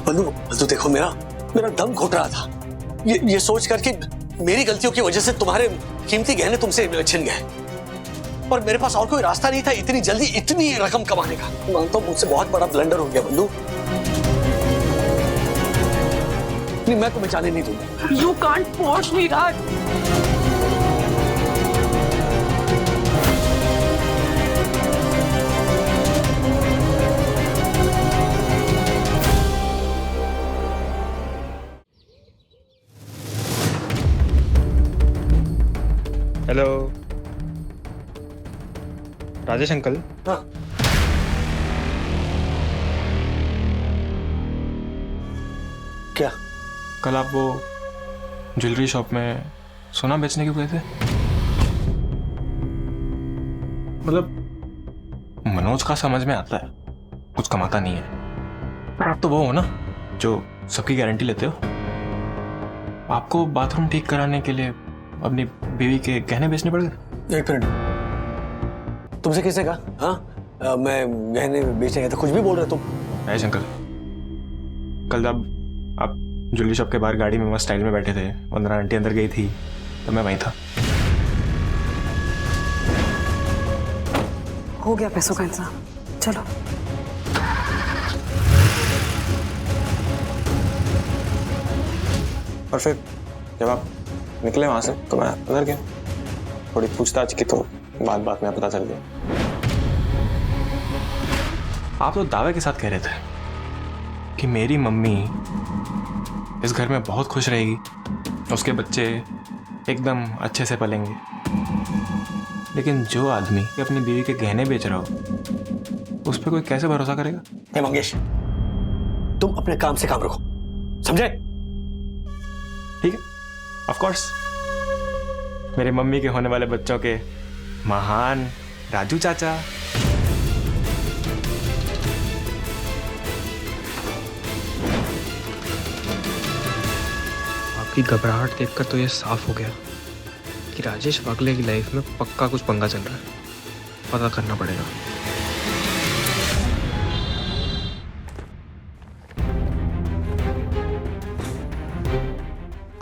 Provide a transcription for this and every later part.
बंधु बंधु देखो, मेरा दम घुट रहा था ये सोच कर कि मेरी गलतियों की वजह से तुम्हारे कीमती गहने तुमसे छिन गए और मेरे पास और कोई रास्ता नहीं था इतनी जल्दी इतनी रकम कमाने का। मानता हूं मुझसे बहुत बड़ा ब्लंडर हो गया बंधु। नहीं, मैं तुम्हें जाने नहीं दूंगा। You can't force me, Raj. Hello Rajesh uncle. हाँ क्या? कल आप वो ज्वेलरी शॉप में सोना बेचने क्यों गए थे? मतलब मनोज का समझ में आता है कुछ कमाता नहीं है, पर आप तो वो हो ना जो सबकी गारंटी लेते हो। आपको बाथरूम ठीक कराने के लिए अपनी बीवी के गहने बेचने पड़ गए। एक मिनट, तुमसे किसने कहा? हाँ मैं गहने बेचने गया था, कुछ भी बोल रहे तुम। राजेश अंकल, कल जब आप ज्वेलरी शॉप के बाहर गाड़ी में मस्त स्टाइल में बैठे थे, वंदना आंटी अंदर गई थी तो मैं वहीं था। हो गया पैसों का इंतजाम, चलो। और फिर जब आप निकले वहां से तो मैं अंदर गया, थोड़ी पूछताछ की तो बात में पता चल गया। आप तो दावे के साथ कह रहे थे कि मेरी मम्मी इस घर में बहुत खुश रहेगी, उसके बच्चे एकदम अच्छे से पलेंगे। लेकिन जो आदमी अपनी बीवी के गहने बेच रहा हो उस पर कोई कैसे भरोसा करेगा? हे मंगेश, तुम अपने काम से काम रखो, समझे? ठीक है, ऑफ कोर्स। मेरे मम्मी के होने वाले बच्चों के महान राजू चाचा। आपकी घबराहट देखकर तो ये साफ हो गया कि राजेश वागले की लाइफ में पक्का कुछ पंगा चल रहा है। पता करना पड़ेगा।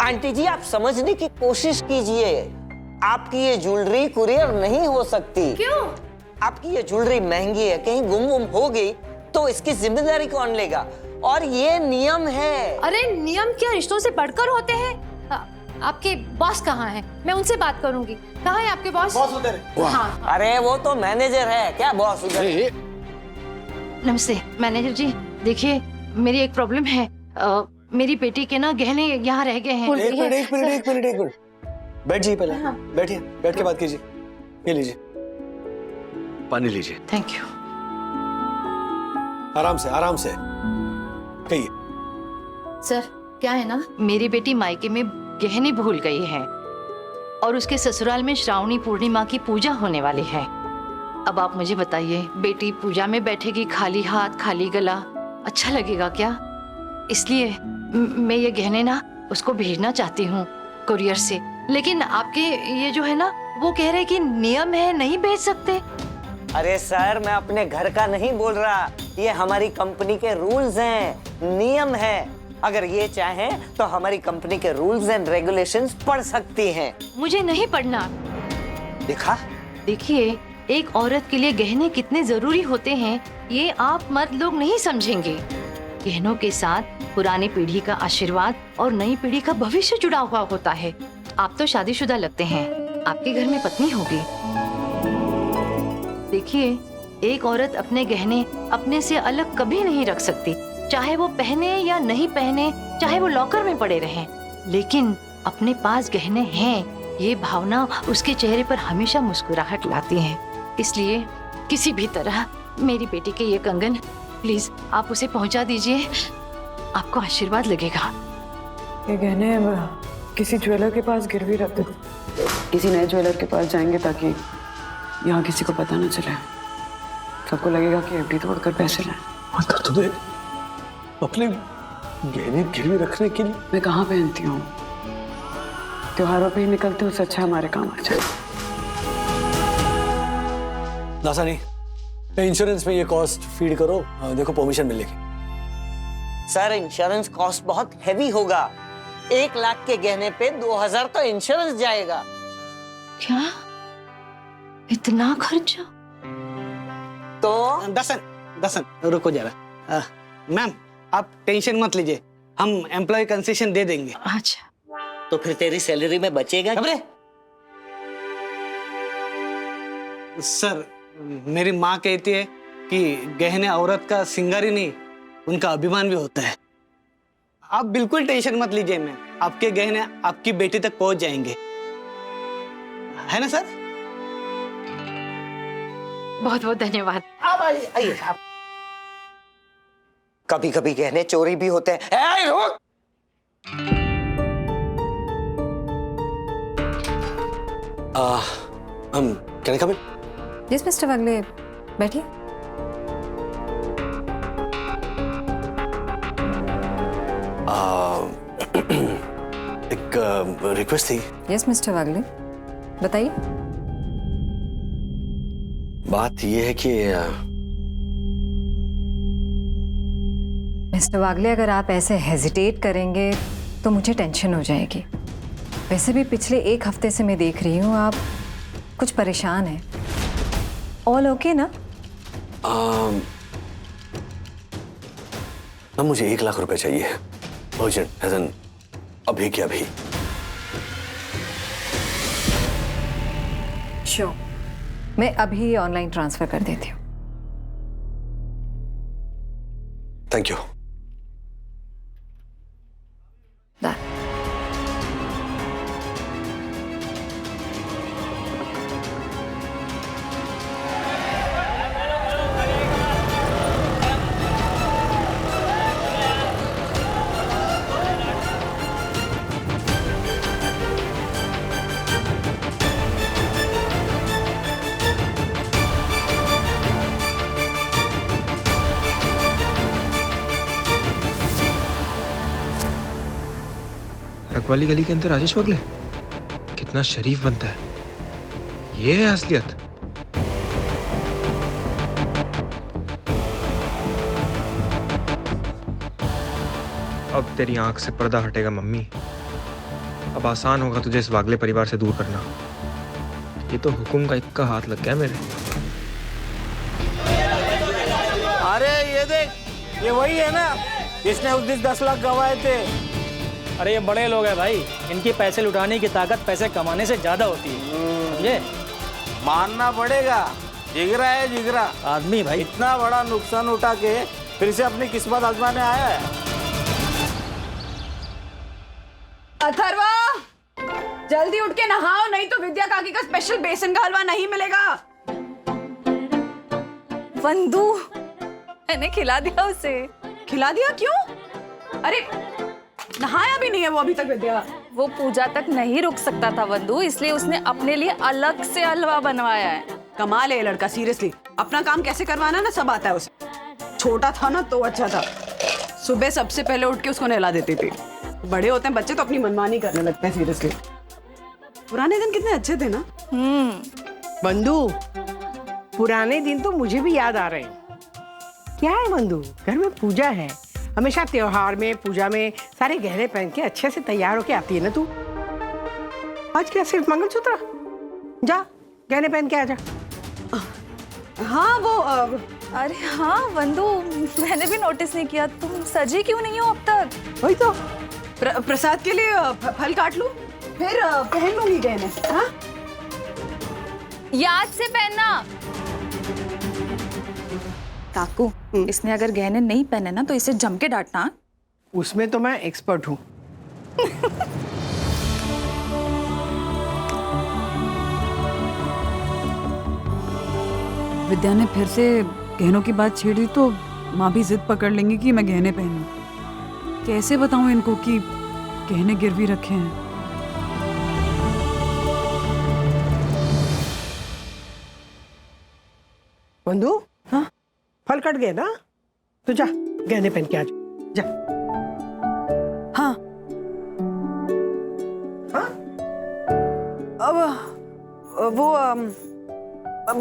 आंटी जी, आप समझने की कोशिश कीजिए। आपकी ये ज्वेलरी कुरियर नहीं हो सकती। क्यों? आपकी ये ज्वेलरी महंगी है, कहीं गुम हो गई तो इसकी जिम्मेदारी कौन लेगा? और ये नियम है। अरे नियम क्या रिश्तों से बढ़कर होते हैं? आपके बॉस कहाँ हैं? मैं उनसे बात करूंगी। कहाँ है आपके बॉस? बॉस उधर है। हाँ। अरे वो तो मैनेजर है, क्या बॉस उधर? नमस्ते मैनेजर जी, देखिए मेरी एक प्रॉब्लम है। मेरी बेटी के ना गहने यहाँ रह गए हैं। एक मिनट बैठ जाइए पहले। हाँ। बैठिए, बैठ के बात कीजिए। ये लीजिए पानी लीजिए। Thank you. आराम से कहिए। सर क्या है ना, मेरी बेटी मायके में गहने भूल गई है और उसके ससुराल में श्रावणी पूर्णिमा की पूजा होने वाली है। अब आप मुझे बताइए, बेटी पूजा में बैठेगी खाली हाथ खाली गला, अच्छा लगेगा क्या? इसलिए मैं ये गहने ना उसको भेजना चाहती हूँ कुरियर से। लेकिन आपके ये जो है ना, वो कह रहे कि नियम है, नहीं भेज सकते। अरे सर, मैं अपने घर का नहीं बोल रहा, ये हमारी कंपनी के रूल्स हैं, नियम है। अगर ये चाहें तो हमारी कंपनी के रूल्स एंड रेगुलेशंस पढ़ सकती हैं। मुझे नहीं पढ़ना। देखा? देखिए, एक औरत के लिए गहने कितने जरूरी होते हैं ये आप मर्द लोग नहीं समझेंगे। गहनों के साथ पुरानी पीढ़ी का आशीर्वाद और नई पीढ़ी का भविष्य जुड़ा हुआ होता है। आप तो शादीशुदा लगते हैं, आपके घर में पत्नी होगी। देखिए, एक औरत अपने गहने अपने से अलग कभी नहीं रख सकती, चाहे वो पहने या नहीं पहने, चाहे वो लॉकर में पड़े रहें। लेकिन अपने पास गहने हैं, ये भावना उसके चेहरे पर हमेशा मुस्कुराहट लाती है। इसलिए किसी भी तरह मेरी बेटी के ये कंगन प्लीज आप उसे पहुंचा दीजिए, आपको आशीर्वाद लगेगा। ये गहने किसी ज्वेलर के पास गिरवी रख दो। किसी नए ज्वेलर के पास जाएंगे ताकि यहाँ किसी को पता न चले। सबको लगेगा कि एफडी तोड़कर पैसे लाए। मतलब तुम्हें अपने गहने गिरवी रखने के लिए? मैं कहाँ पहनती हूँ, त्योहारों पे ही निकलते, उससे अच्छा हमारे काम आ जाए। नासा नहीं, इंश्योरेंस में ये कॉस्ट फीड करो, देखो परमिशन मिलेगी। सर इंश्योरेंस कॉस्ट बहुत हैवी होगा। 1 लाख के गहने पे 2000 तो इंश्योरेंस जाएगा। क्या इतना खर्चा? तो दसन रुको जरा। मैम आप टेंशन मत लीजिए, हम एम्प्लॉय कंसेशन दे देंगे। अच्छा, तो फिर तेरी सैलरी में बचेगा क्या? सर मेरी माँ कहती है कि गहने औरत का सिंगार ही नहीं, उनका अभिमान भी होता है। आप बिल्कुल टेंशन मत लीजिए मैम, आपके गहने आपकी बेटी तक पहुंच जाएंगे, है ना सर? बहुत बहुत धन्यवाद। आप आइए आप। कभी कभी गहने चोरी भी होते हैं। ए, रुक! हम can I come in? Yes mister Wagle, बैठिए। एक रिक्वेस्ट थी। यस मिस्टर वागले, बताइए। बात ये है कि मिस्टर वागले, अगर आप ऐसे हेजिटेट करेंगे तो मुझे टेंशन हो जाएगी। वैसे भी पिछले 1 हफ्ते से मैं देख रही हूँ आप कुछ परेशान हैं। ऑल ओके ना? मुझे 1 लाख रुपए चाहिए, अर्जेंट, एज एन अभी के अभी। श्योर, मैं अभी ऑनलाइन ट्रांसफर कर देती हूँ। Thank you. रखवाली गली के अंदर राजेश वागले कितना शरीफ बनता है, ये है असलियत। अब तेरी आंख से पर्दा हटेगा मम्मी। अब आसान होगा तुझे इस वागले परिवार से दूर करना। ये तो हुकुम का इक्का हाथ लग गया मेरे। अरे ये देख, ये वही है ना जिसने उस दिन 10 लाख गंवाए थे। अरे ये बड़े लोग हैं भाई, इनकी पैसे लुटाने की ताकत पैसे कमाने से ज्यादा होती है, समझे? मानना पड़ेगा, जिगरा है जिगरा। आदमी भाई इतना बड़ा नुकसान उठा के फिर से अपनी किस्मत आजमाने आया है। अथर्वा, जल्दी उठ के नहाओ, नहीं तो विद्या काकी का स्पेशल बेसन का हलवा नहीं मिलेगा। वंदू, मैंने खिला दिया उसे। खिला दिया? क्यों? अरे नहाया भी नहीं है वो अभी तक विद्या। वो पूजा तक नहीं रुक सकता था वंदू, इसलिए उसने अपने लिए अलग से हलवा बनवाया है। कमाल है ये लड़का, सीरियसली। अपना काम कैसे करवाना ना सब आता है उसे। छोटा था ना तो अच्छा था, सुबह सबसे पहले उठ के उसको नहला देती थी। बड़े होते हैं बच्चे तो अपनी मनमानी करने लगते हैं, सीरियसली। पुराने दिन कितने अच्छे थे ना। बंधु, पुराने दिन तो मुझे भी याद आ रहे हैं। क्या है बंधु, घर में पूजा है, हमेशा त्योहार में पूजा में सारे गहने पहन के अच्छे से तैयार होके आती है ना तू। आज क्या सिर्फ मंगलसूत्र? जा गहने पहन के आ जा। हाँ वो अरे हाँ वंदू, मैंने भी नोटिस नहीं किया, तुम सजी क्यों नहीं हो अब तक? वही तो प्रसाद के लिए फल काट लूं, फिर पहन लूंगी गहने। हाँ याद से पहनना। काकू, इसने अगर गहने नहीं पहने ना तो इसे जम के डांटना। उसमें तो मैं एक्सपर्ट हूँ। विद्या ने फिर से गहनों की बात छेड़ी तो माँ भी जिद पकड़ लेंगी कि मैं गहने पहनूं। कैसे बताऊं इनको कि गहने गिरवी रखे हैं। बंधु, हाँ फल कट गए ना, तो जा गहने पहन के आ जा। हाँ हाँ? अब वो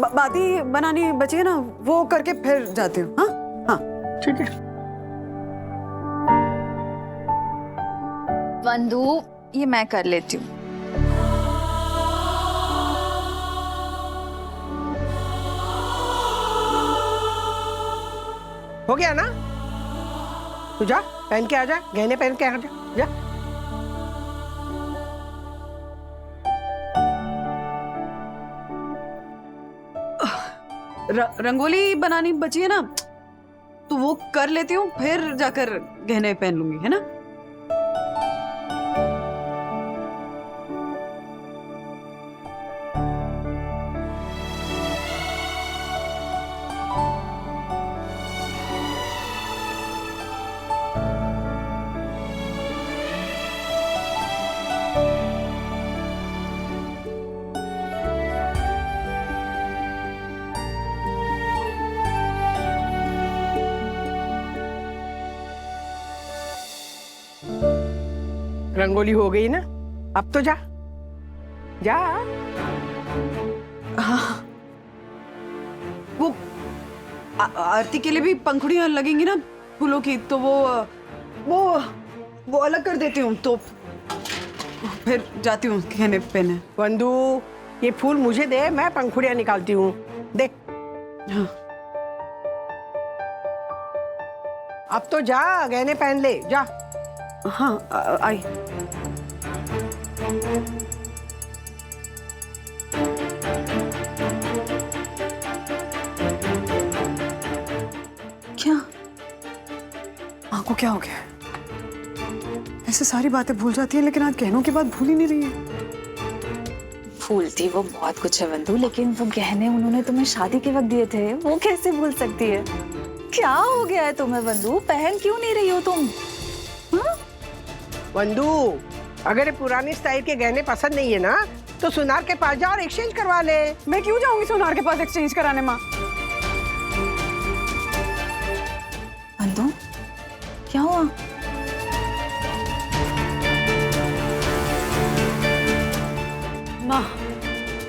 बाती बनानी बची है ना, वो करके फिर जाती हूँ। हाँ हाँ ठीक है। बंधु, ये मैं कर लेती हूँ। हो गया ना? तू जा पहन के आ जा, गहने पहन के आ जा, जा। रंगोली बनानी बची है ना, तो वो कर लेती हूँ, फिर जाकर गहने पहन लूंगी, है ना? रंगोली हो गई ना, अब तो जा जा। हाँ, वो आरती के लिए भी पंखुड़ियाँ लगेंगी ना फूलों की, तो वो अलग कर देती हूँ, तो फिर जाती हूँ गहने पहने। बंधु, ये फूल मुझे दे, मैं पंखुड़ियाँ निकालती हूँ, देख। हाँ। अब तो जा, गहने पहन ले, जा। हाँ, आई। क्या माँ को क्या हो गया? ऐसे सारी बातें भूल जाती है, लेकिन आज गहनों की बात भूल ही नहीं रही है। भूलती वो बहुत कुछ है बंधु, लेकिन वो गहने उन्होंने तुम्हें शादी के वक्त दिए थे, वो कैसे भूल सकती है? क्या हो गया है तुम्हें बंधु? पहन क्यों नहीं रही हो तुम? बंधु, अगर ये पुरानी स्टाइल के गहने पसंद नहीं है ना, तो सुनार के पास जा और एक्सचेंज करवा ले। मैं क्यों जाऊंगी सुनार के पास एक्सचेंज कराने माँ? बंधु, क्या हुआ?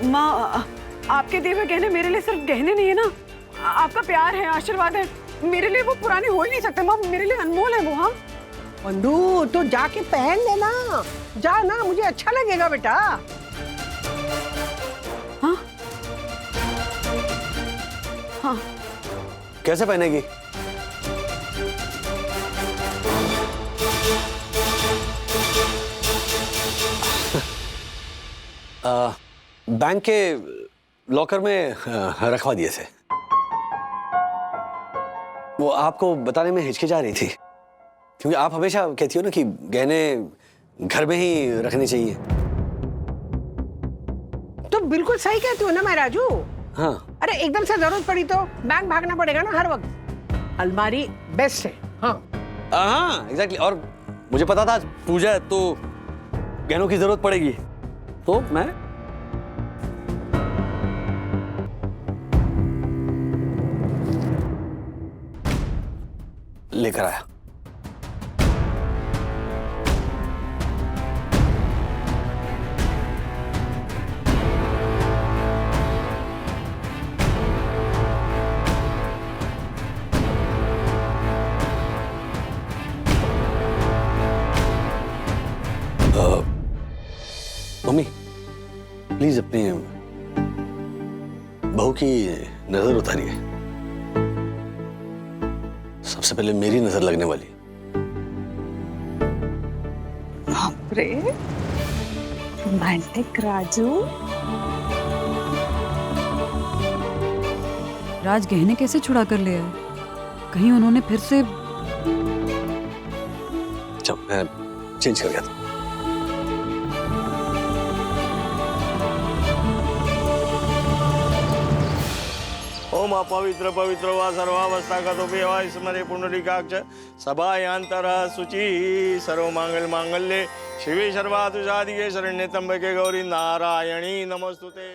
माँ, आपके दिए हुए गहने मेरे लिए सिर्फ गहने नहीं है ना, आपका प्यार है, आशीर्वाद है। मेरे लिए वो पुरानी हो ही नहीं सकते माँ, मेरे लिए अनमोल है वो। हाँ बंधु, तो जाके पहन लेना, जा ना, मुझे अच्छा लगेगा बेटा। हाँ हाँ। कैसे पहनेगी? बैंक के लॉकर में रखवा दिए थे। वो आपको बताने में हिचकिचा रही थी, क्योंकि आप हमेशा कहती हो ना कि गहने घर में ही रखने चाहिए। तो बिल्कुल सही कहती हो ना मैं राजू। हाँ। अरे एकदम से जरूरत पड़ी तो बैंक भागना पड़ेगा ना हर वक्त। अलमारी बेस्ट है। हाँ हाँ एग्जैक्टली। और मुझे पता था पूजा है तो गहनों की जरूरत पड़ेगी, तो मैं लेकर आया। मम्मी प्लीज अपनी बहू की नजर उतारिए। सबसे पहले मेरी नजर लगने वाली। बाप रे, रोमांटिक राजू। राज गहने कैसे छुड़ा कर ले आए? कहीं उन्होंने फिर से। चल मैं चेंज कर गया था। ओम अपवित्र पवित्र वा सर्वावस्था गतोपि वा स्मरे पुंडरीकाक्ष सभायांतर शुचि सर्व मांगल मांगल्ये शिवे सर्वार्थ साधिके शरण्ये त्र्यंबके गौरी नारायणी नमोस्तुते।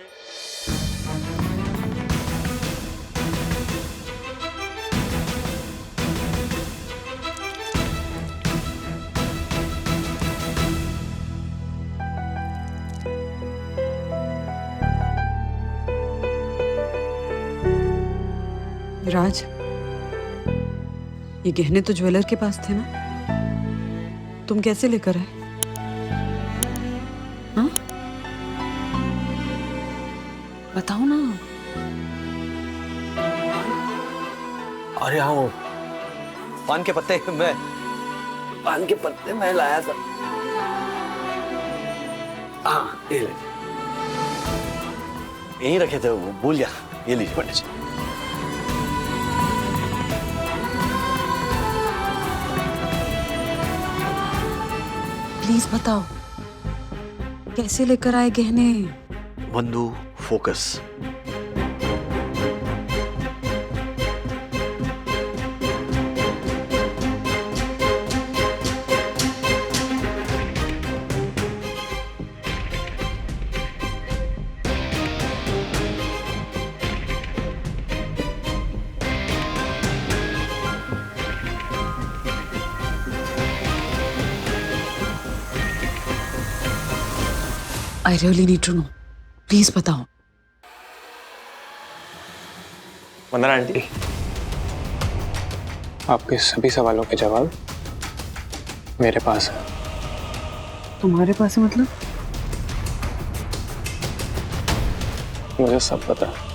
राज, ये गहने तो ज्वेलर के पास थे ना, तुम कैसे लेकर आए? बताओ ना। अरे हाँ, वो पान के पत्ते मैं लाया था। हाँ, ये ले, यहीं रखे थे, वो भूल गया। ये लीजिए पंडित जी। प्लीज बताओ, कैसे लेकर आए गहने? बंधु, focus. I really need to know, please बताओ। वंदना आंटी, आपके सभी सवालों के जवाब मेरे पास है। तुम्हारे पास है मतलब? मुझे सब पता है।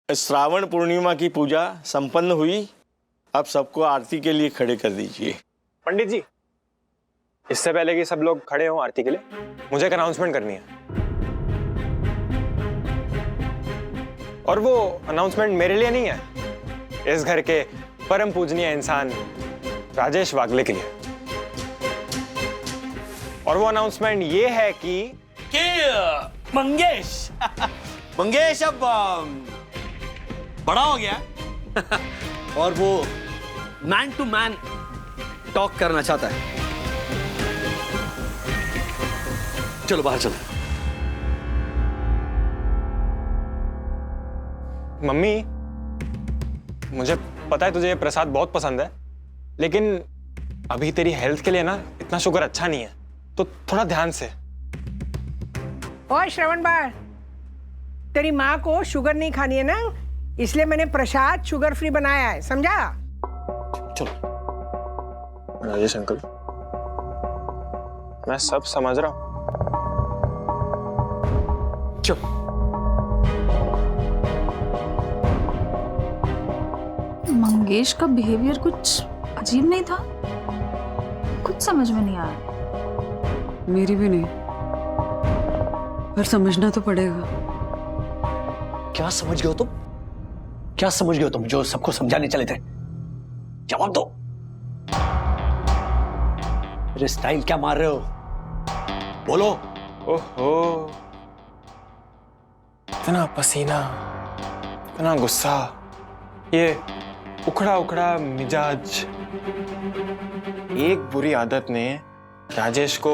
श्रावण पूर्णिमा की पूजा संपन्न हुई। अब सबको आरती के लिए खड़े कर दीजिए। पंडित जी, इससे पहले कि सब लोग खड़े हों आरती के लिए, मुझे एक अनाउंसमेंट करनी है। और वो अनाउंसमेंट मेरे लिए नहीं है, इस घर के परम पूजनीय इंसान राजेश वागले के लिए। और वो अनाउंसमेंट ये है कि मंगेश अब बड़ा हो गया और वो मैन टू मैन टॉक करना चाहता है। चलो बाहर चलो। मम्मी, मुझे पता है तुझे ये प्रसाद बहुत पसंद है, लेकिन अभी तेरी हेल्थ के लिए ना इतना शुगर अच्छा नहीं है, तो थोड़ा ध्यान से। ओए श्रवण बार, तेरी माँ को शुगर नहीं खानी है ना, इसलिए मैंने प्रसाद शुगर फ्री बनाया है, समझा? चलो राजेश अंकल, मैं सब समझ रहा हूं। चलो। मंगेश का बिहेवियर कुछ अजीब नहीं था, कुछ समझ में नहीं आया। मेरी भी नहीं, पर समझना तो पड़ेगा। क्या समझ गए हो तुम? क्या समझ गए हो तुम जो सबको समझाने चले थे? जवाब दो। मेरे स्टाइल क्या मार रहे हो? बोलो। ओहो, इतना पसीना, इतना गुस्सा, ये उखड़ा उखड़ा मिजाज। एक बुरी आदत ने राजेश को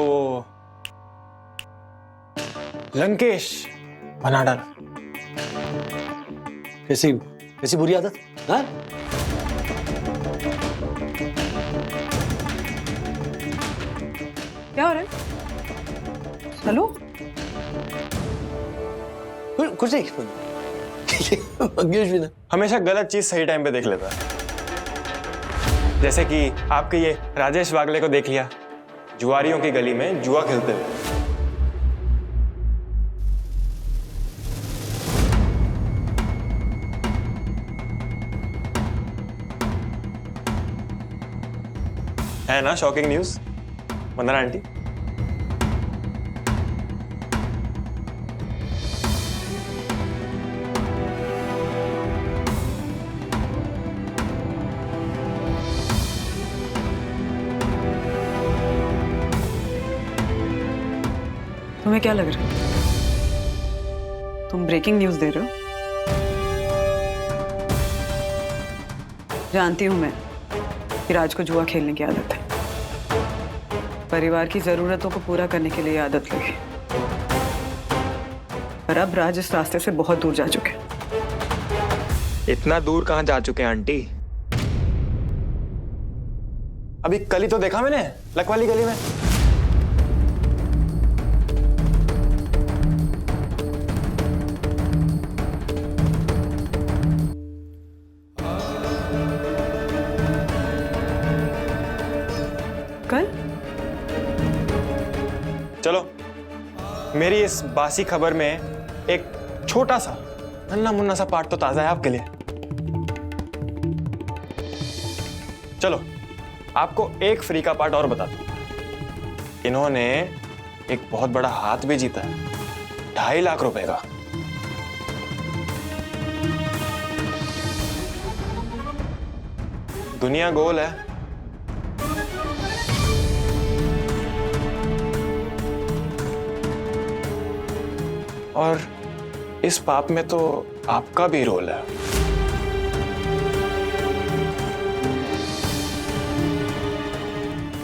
लंकेश बना डाला। कैसी कैसी बुरी आदत? हाँ? क्या हो रहा है? हेलो? कुछ नहीं। मंगेश भी ना हमेशा गलत चीज सही टाइम पे देख लेता है। जैसे कि आपके ये राजेश वागले को देख लिया, जुआरियों की गली में जुआ खेलते हुए। है ना शॉकिंग न्यूज वंदना आंटी? तुम्हें क्या लग रहा है? तुम ब्रेकिंग न्यूज दे रहे हो? जानती हूं मैं कि राज को जुआ खेलने की आदत है। परिवार की जरूरतों को पूरा करने के लिए आदत लगी, पर अब राज इस रास्ते से बहुत दूर जा चुके हैं। इतना दूर कहां जा चुके हैं आंटी? अभी कल ही तो देखा मैंने लकवाली गली में। कल? चलो, मेरी इस बासी खबर में एक छोटा सा नन्ना मुन्ना सा पार्ट तो ताजा है आपके लिए। चलो, आपको एक फ्री का पार्ट और बता दूं। इन्होंने एक बहुत बड़ा हाथ भी जीता है, 2.5 लाख रुपए का। दुनिया गोल है। और इस पाप में तो आपका भी रोल है।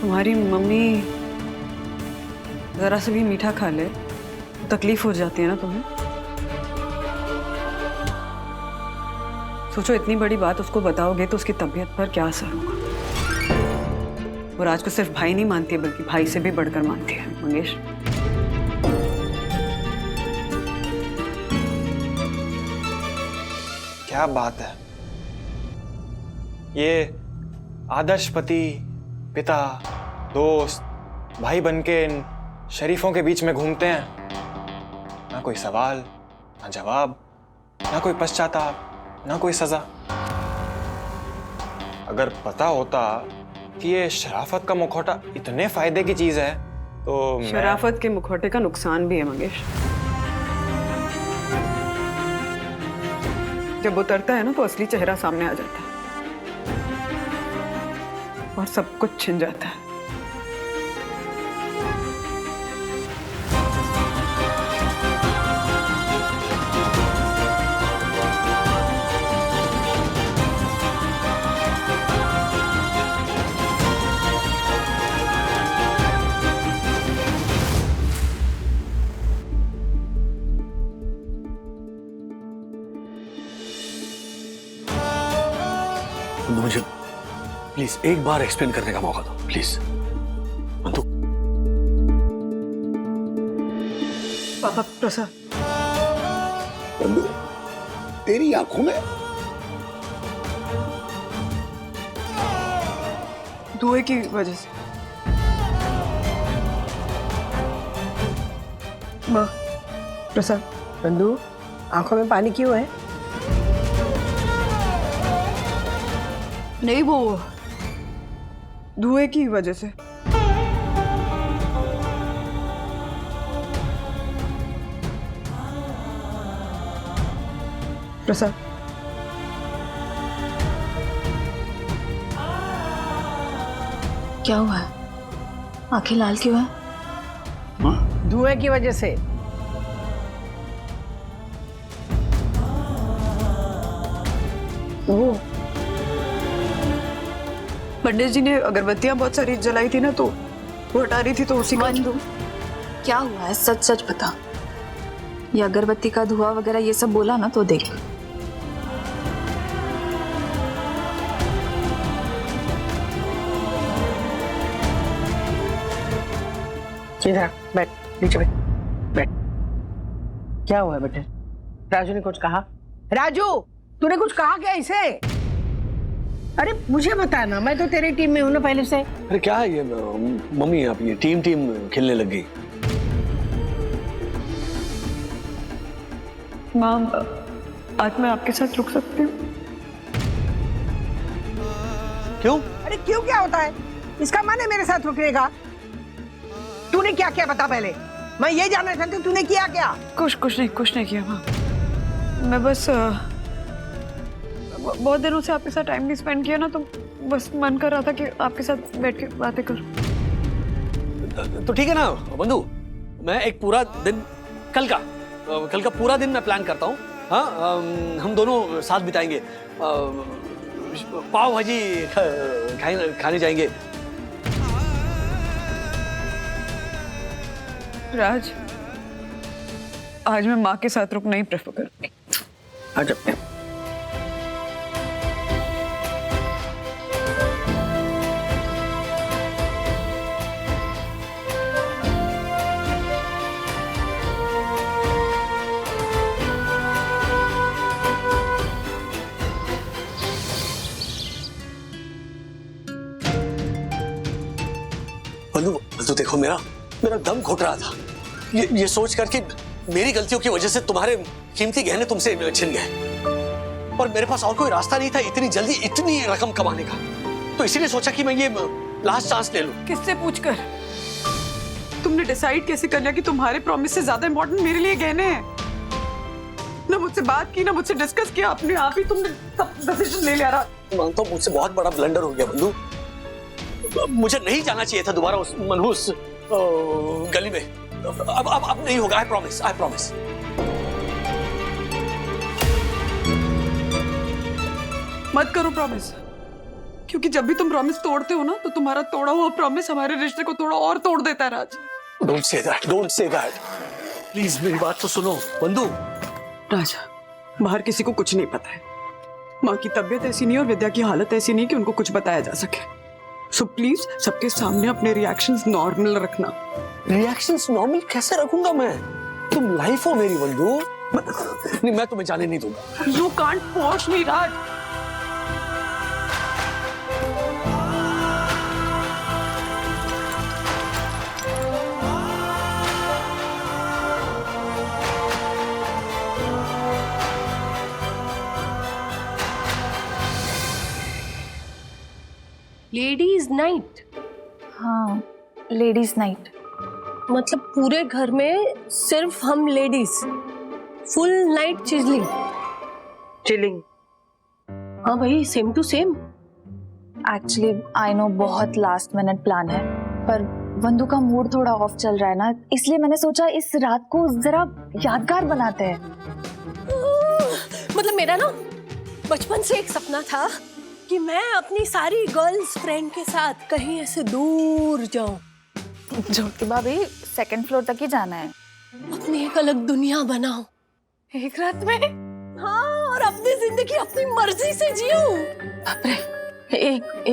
तुम्हारी मम्मी जरा से भी मीठा खा ले तो तकलीफ हो जाती है ना तुम्हें? सोचो, इतनी बड़ी बात उसको बताओगे तो उसकी तबीयत पर क्या असर होगा। और आज को सिर्फ भाई नहीं मानती है बल्कि भाई से भी बढ़कर मानती है मंगेश। क्या बात है, ये आदर्श पति, पिता, दोस्त, भाई बनके इन शरीफों के बीच में घूमते हैं। ना कोई सवाल, ना जवाब, ना कोई पश्चाताप, ना कोई सजा। अगर पता होता कि ये शराफत का मुखौटा इतने फायदे की चीज है तो शराफत के मुखौटे का नुकसान भी है मंगेश। जब उतरता है ना तो असली चेहरा सामने आ जाता है और सब कुछ छिन जाता है। मुझे प्लीज एक बार एक्सप्लेन करने का मौका दो प्लीज। बंधु, पापा प्रसाद, बंधु, तेरी आंखों में धुएं की वजह से। माँ, प्रसाद, बंधु, आंखों में पानी क्यों है? नहीं, वो धुएं की वजह से। प्रसाद, क्या हुआ है? आंखें लाल क्यों है? धुएं की वजह से। वो पंडित जी ने अगरबत्तियां बहुत सारी जलाई थी ना, तो वो हटा रही थी तो उसी का। बंधु, क्या हुआ है? सच सच बता। ये अगरबत्ती का धुआं वगैरह ये सब बोला ना तो देख। इधर बैठ, नीचे बैठ, बैठ। क्या हुआ है बेटे? राजू ने कुछ कहा? राजू, तूने कुछ कहा क्या इसे? अरे मुझे बता ना, मैं तो तेरी टीम में हूं ना पहले से। अरे क्या है ये मम्मी, आप ये टीम खेलने लग गई। माँ, आज मैं आपके साथ रुक सकती हूँ? क्यों? अरे क्यों क्या होता है? इसका मन है मेरे साथ रुकने का? तूने क्या किया बता पहले, मैं ये जानना चाहती हूँ तूने किया क्या? कुछ नहीं किया माँ। मैं बस बहुत दिनों से आपके साथ टाइम नहीं स्पेंड किया ना, तो बस मन कर रहा था कि आपके साथ बैठ के बातें करूं। तो ठीक है ना बंधु, मैं एक पूरा दिन कल का पूरा दिन मैं प्लान करता हूँ। हाँ, हम दोनों साथ बिताएंगे, पाव भाजी खाने जाएंगे। राज, आज मैं माँ के साथ रुकना ही प्रेफर करूंगी। अच्छा, देखो मेरा मेरा दम घुट रहा था ये सोच कर कि मेरी गलतियों की वजह से तुम्हारे कीमती गहने तुमसे छिन गए और मेरे पास और कोई रास्ता नहीं था इतनी जल्दी इतनी रकम कमाने का, तो इसीलिए सोचा कि मैं ये लास्ट चांस ले लूं। किससे पूछकर? तुमने डिसाइड कैसे कर लिया कि तुम्हारे प्रॉमिस से ज्यादा इंपॉर्टेंट मेरे लिए गहने हैं? ना मुझसे बात की ना मुझसे डिस्कस किया, अपने आप ही तुमने सब डिसीजन ले लिया। मानता हूं मुझसे बहुत बड़ा ब्लंडर हो गया बंधु, मुझे नहीं जाना चाहिए था दोबारा उस मनहूस गली में। अब नहीं होगा, आई प्रॉमिस। मत करो प्रॉमिस, क्योंकि जब भी तुम प्रॉमिस तोड़ते हो ना तो तुम्हारा तोड़ा हुआ प्रॉमिस हमारे रिश्ते को थोड़ा और तोड़ देता है राज। डोंट से दैट प्लीज, मेरी बात तो सुनो बंधु। राजा, बाहर किसी को कुछ नहीं पता है। माँ की तबीयत ऐसी नहीं और विद्या की हालत ऐसी नहीं कि उनको कुछ बताया जा सके। सो प्लीज सबके सामने अपने रिएक्शंस नॉर्मल रखना। रिएक्शंस नॉर्मल कैसे रखूंगा मैं? तुम लाइफ हो मेरी बंधु। नहीं, मैं तुम्हें जाने नहीं दूंगा। You can't force me Raj. Ladies night? हाँ, लेडीज नाइट। मतलब पूरे घर में सिर्फ हम लेडीज, फुल नाइट चिलिंग। हाँ भाई, same to same. Actually I know बहुत लास्ट मिनट प्लान है, पर वंदू का मूड थोड़ा ऑफ चल रहा है ना, इसलिए मैंने सोचा इस रात को जरा यादगार बनाते हैं। मतलब मेरा ना बचपन से एक सपना था कि मैं अपनी सारी गर्ल्स फ्रेंड के साथ कहीं ऐसे दूर जाऊं। ज्योति भाभी, सेकंड फ्लोर तक ही जाना है। अपनी एक अलग दुनिया बनाऊं एक रात में। हाँ, और अपनी जिंदगी अपनी मर्जी से जीऊं। बाप रे,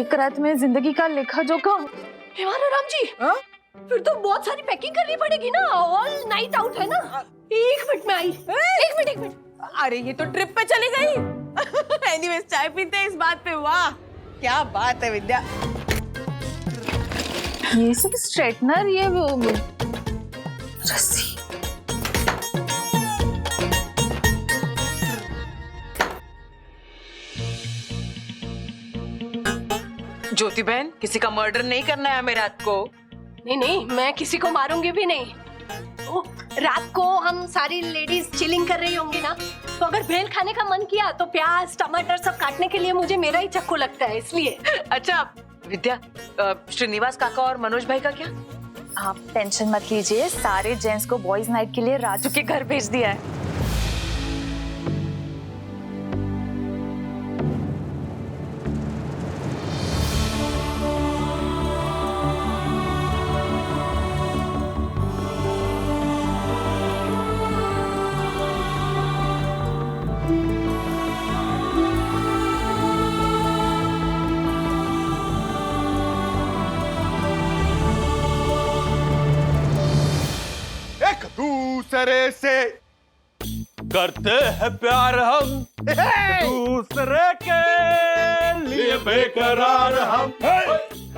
एक रात में जिंदगी का लेखा जोखा। राम जी, फिर तो बहुत सारी पैकिंग करनी पड़ेगी ना। ऑल नाइट आउट है ना। एक मिनट में आई। एक मिनट। अरे ये तो ट्रिप पे चली गई। एनीवेज, चाय पीते हैं इस बात पे। वाह क्या बात है विद्या। ये सब स्ट्रेटनर, ये रस्सी। ज्योति बहन, किसी का मर्डर नहीं करना है हमें रात को। नहीं, मैं किसी को मारूंगी भी नहीं। रात को हम सारी लेडीज चिलिंग कर रही होंगी ना, तो अगर भेल खाने का मन किया तो प्याज टमाटर सब काटने के लिए मुझे मेरा ही चाकू लगता है, इसलिए। अच्छा विद्या, श्रीनिवास काका और मनोज भाई का क्या? आप टेंशन मत लीजिए, सारे जेंट्स को बॉयज नाइट के लिए राजू के घर भेज दिया है। दूसरे से करते हैं प्यार हम, दूसरे के लिए बेकरार हम,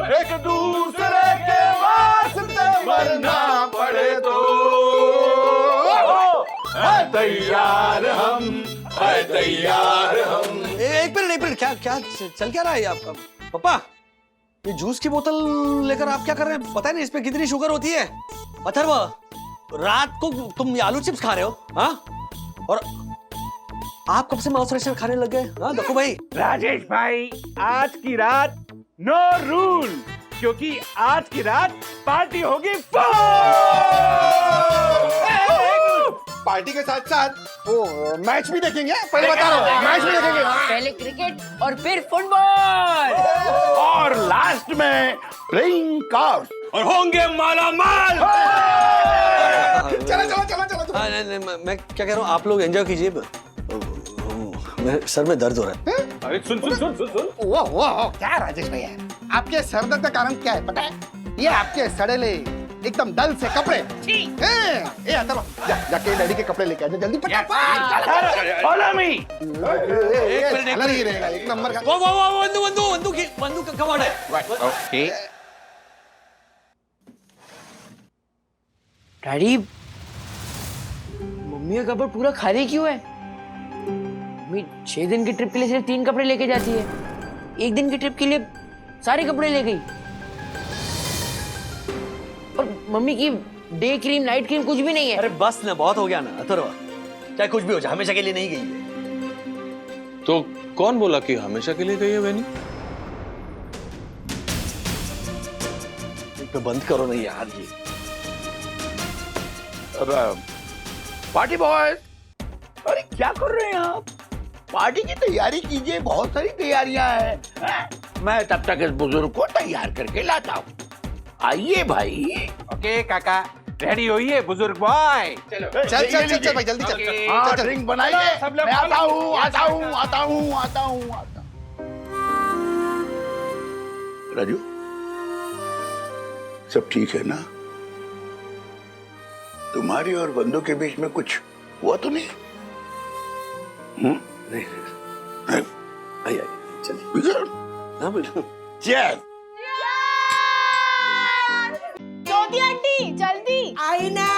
एक दूसरे के वास्ते मरना पड़े तो है तैयार हम, है तैयार हम। एक मिनट, क्या चल क्या रहा है आपका? पापा, ये जूस की बोतल लेकर आप क्या कर रहे हैं? पता है ना इसमें कितनी शुगर होती है? अथर्व, रात को तुम आलू चिप्स खा रहे हो? हाँ, और आप कब से माउस रेशर खाने लग गए? हाँ देखो भाई। राजेश भाई, आज की रात नो रूल, क्योंकि आज की रात पार्टी होगी। पार्टी के साथ साथ वो मैच भी देखेंगे। पहले बता रहा हूँ, मैच भी देखेंगे। पहले क्रिकेट और फिर फुटबॉल और लास्ट में प्लेइंग कार्ड्स, और होंगे माला माल। चलो। नहीं, मैं क्या कह रहा हूँ, आप लोग एंजॉय कीजिए। मेरे सर में दर्द हो रहा है। अरे सुन। वाह, क्या राजेश भैया, आपके सर दर्द का कारण क्या है पता है? ये आपके सड़ेले एकदम डल से कपड़े। जाके डैडी के कपड़े लेके आ जल्दी फटाफट। Follow me. एक नंबर का। वंदू कमाल है। ओके। डैडी, मम्मी का कपड़ा पूरा खाली क्यों है? मम्मी 6 दिन की ट्रिप के लिए सिर्फ 3 कपड़े लेके जाती है, 1 दिन की ट्रिप के लिए सारे कपड़े ले गई। और मम्मी की डे क्रीम नाइट क्रीम कुछ भी नहीं है। अरे बस ना, बहुत हो गया ना अथर्व, चाहे कुछ भी हो जाए हमेशा के लिए नहीं गई है। तो कौन बोला कि हमेशा के लिए गई है बहनी? तो बंद करो ना यार ये। पार्टी बॉय, अरे क्या कर रहे हैं आप? पार्टी की तैयारी कीजिए, बहुत सारी तैयारियां हैं। मैं तब तक इस बुजुर्ग को तैयार करके लाता हूँ। आइए भाई। ओके काका, रेडी होइए बुजुर्ग बॉय। चल भाई जल्दी चल। हाँ, ड्रिंक बनाइए। मैं आता हूँ। राजू, सब ठीक है ना? तुम्हारी और बंदों के बीच में कुछ हुआ तो नहीं? नहीं। आइए चलिए। हाँ बोलो। चल। ज्योति आंटी जल्दी। आई ना।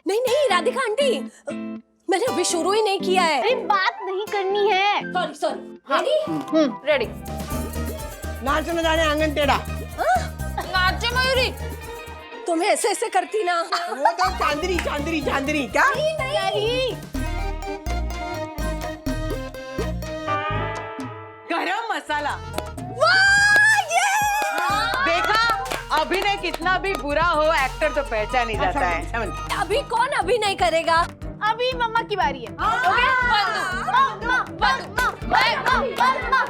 नहीं राधिका आंटी, मैंने अभी शुरू ही नहीं किया है। अरे बात नहीं करनी है। सॉरी। रेडी। नाचो न जाने आंगन टेढ़ा। नाचे मयूरी, तुम ऐसे करती ना। वो तो चांदनी क्या? नहीं। गरम मसाला। देखा, अभिनय कितना भी बुरा हो, एक्टर तो पहचान ही जाता है। अभी कौन अभिनय करेगा? अभी मम्मा की बारी है।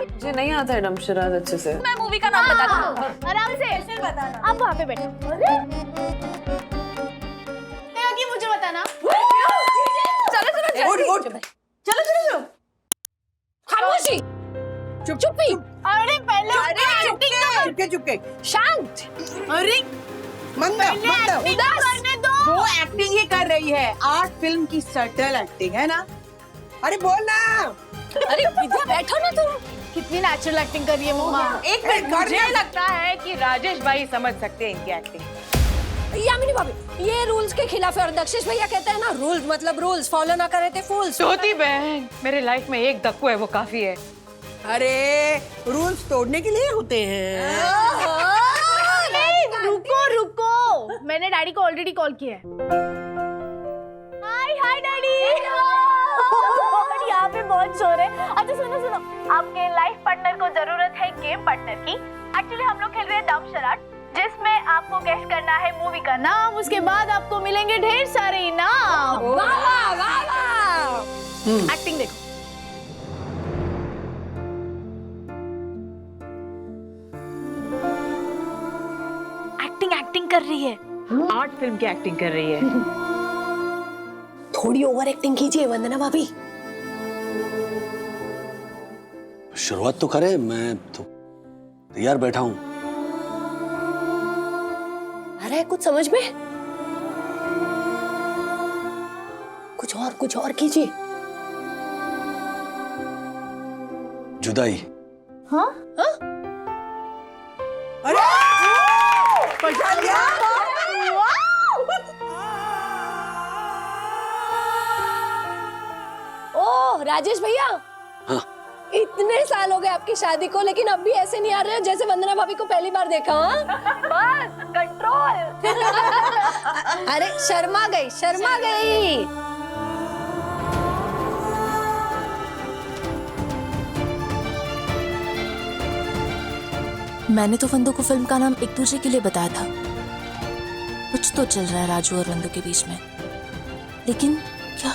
मुझे नहीं आता है नमशराज अच्छे से। मैं मूवी का नाम बता दूँ, आराम से बताना। आप वहाँ पे बैठो। आगे मुझे बताना। चलो। खामोशी। चुप्पी। अरे पहले चुपके। शांत। अरे मंदा करने दो। वो एक्टिंग ही कर रही है, आर्ट फिल्म की सटल एक्टिंग है ना। अरे बोल ना। अरे इधर बैठो ना तुम। कितनी नेचुरल एक्टिंग कर रही है मम्मा। एक मिनट, मुझे लगता है कि राजेश भाई समझ सकते हैं इनकी एक्टिंग। यामिनी भाभी, ये रूल्स के खिलाफ है और दक्षिश भैया कहते हैं ना, रूल्स मतलब रूल्स, फॉलो ना करे थे फूल्स। ज्योति बहन, मेरे लाइफ में एक धक्को है, वो काफी है। अरे रूल्स तोड़ने के लिए होते हैं। रुको, मैंने डैडी को ऑलरेडी कॉल किया है। हाय डैडी। यहाँ पे बहुत शोर है। अच्छा सुनो, आपके लाइफ पार्टनर को जरूरत है गेम पार्टनर की। एक्चुअली हम लोग खेल रहे हैं दम शराट, जिसमें आपको गेस करना है मूवी का नाम, उसके बाद आपको मिलेंगे ढेर सारे इनाम। एक्टिंग देखो। एक्टिंग कर रही है, आर्ट फिल्म की एक्टिंग कर रही है। थोड़ी ओवर एक्टिंग कीजिए वंदना भाभी। शुरुआत तो करें, मैं तो तैयार बैठा हूं। आ रहा है कुछ समझ में? कुछ और कीजिए। जुदाई। हाँ? अरे पहचान लिया? ओह राजेश भैया। हाँ? इतने साल हो गए आपकी शादी को, लेकिन अब भी ऐसे नहीं आ रहे हो जैसे वंदना भाभी को पहली बार देखा। हाँ? बस कंट्रोल। अरे शर्मा गई। मैंने तो वंदू को फिल्म का नाम एक दूसरे के लिए बताया था। कुछ तो चल रहा है राजू और वंदू के बीच में, लेकिन क्या?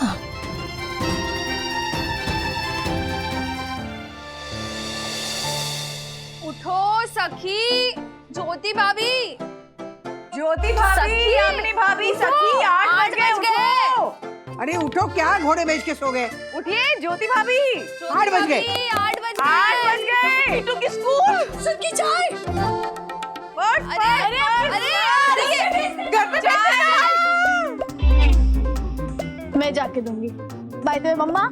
उठो सखी, ज्योति भाभी, यामिनी भाभी, सखी 8 बज गए। अरे उठो, क्या घोड़े बेच के सो गए? उठिए ज्योति भाभी, 8 बज गए। 8 बज गए। मीटू की स्कूल। सखी चाय। अरे घर पे मैं जाके दूंगी। बाय द वे मम्मा,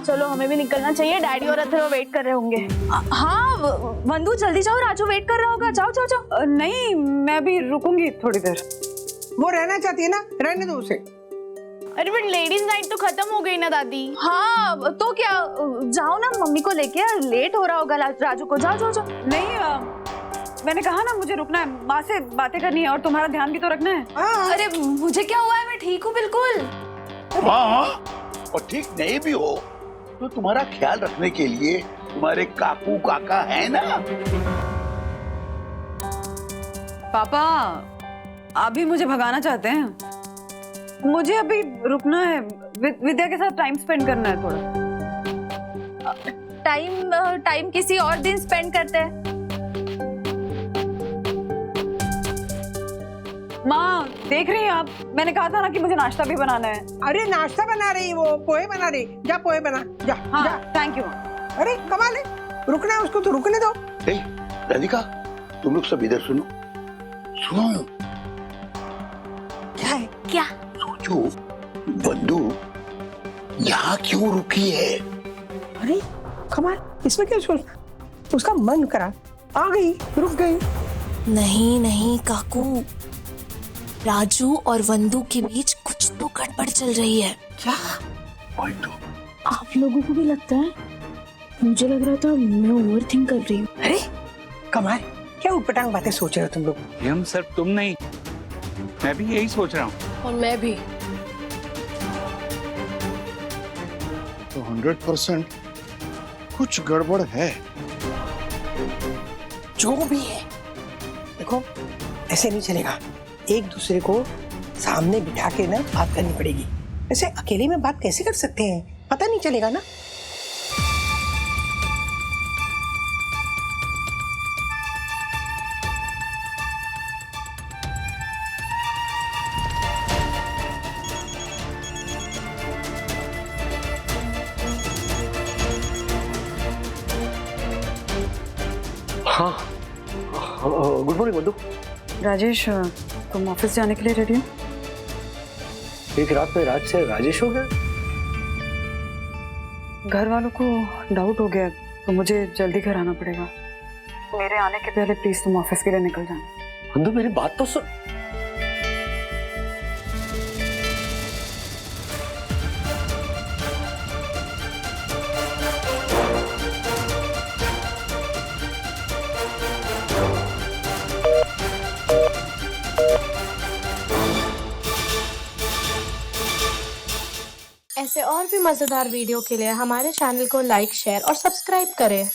चलो हमें भी निकलना चाहिए, डैडी और अथर्व वेट कर रहे होंगे। हाँ वंदू जल्दी जाओ, राजू वेट कर रहा होगा। जाओ। नहीं मैं भी रुकूंगी थोड़ी देर। वो रहना चाहती है ना, रहने दो उसे। अरे बट लेडीज नाइट तो खत्म हो गई ना दादी। हाँ तो क्या, जाओ ना मम्मी को लेके, लेट हो रहा होगा राजू को। जाओ जाओ जाओ। नहीं, मैंने कहा ना मुझे रुकना है, माँ से बातें करनी है और तुम्हारा ध्यान भी तो रखना है। अरे मुझे क्या हुआ है, मैं ठीक हूँ बिल्कुल। हाँ, और ठीक नहीं भी हो तो तुम्हारा ख्याल रखने के लिए तुम्हारे काकू काका है ना। पापा आप भी मुझे भगाना चाहते हैं? मुझे अभी रुकना है, विद्या के साथ टाइम स्पेंड करना है थोड़ा। टाइम किसी और दिन स्पेंड करते हैं। माँ देख रही हैं आप, मैंने कहा था ना कि मुझे नाश्ता भी बनाना है। अरे नाश्ता बना रही, वो पोहे बना रही, जा पोहे बना जा। हाँ जा। Thank you. अरे कमाल है, रुकना है उसको तो रुकने दो। राधिका तुम लोग सब इधर सुनो, सुनो। क्या है? क्या? सोचो बंधु यहाँ क्यों रुकी है? अरे कमाल, इसमें क्या सोच, उसका मन करा आ गई, रुक गई। नहीं नहीं काकू, राजू और वंदू के बीच कुछ तो गड़बड़ चल रही है। क्या? आप लोगों को भी लगता है? मुझे लग रहा था मैं ओवर थिंक कर रही हूँ। अरे कमाल, क्या उटपटांग बातें सोच रहे हो तुम लोग? हम सिर्फ तुम नहीं, मैं भी यही सोच रहा हूँ। और मैं भी। तो 100% कुछ गड़बड़ है। जो भी है, देखो ऐसे नहीं चलेगा, एक दूसरे को सामने बिठा के ना बात करनी पड़ेगी। ऐसे अकेले में बात कैसे कर सकते हैं, पता नहीं चलेगा ना। हाँ, गुड मॉर्निंग बंधु। राजेश तुम ऑफिस जाने के लिए रेडी हो? एक रात में राज से राजेश हो गया? घर वालों को डाउट हो गया तो मुझे जल्दी घर आना पड़ेगा। मेरे आने के पहले प्लीज तुम ऑफिस के लिए निकल जाना। बंधु मेरी बात तो सुन। ऐसे और भी मजेदार वीडियो के लिए हमारे चैनल को लाइक, शेयर और सब्सक्राइब करें।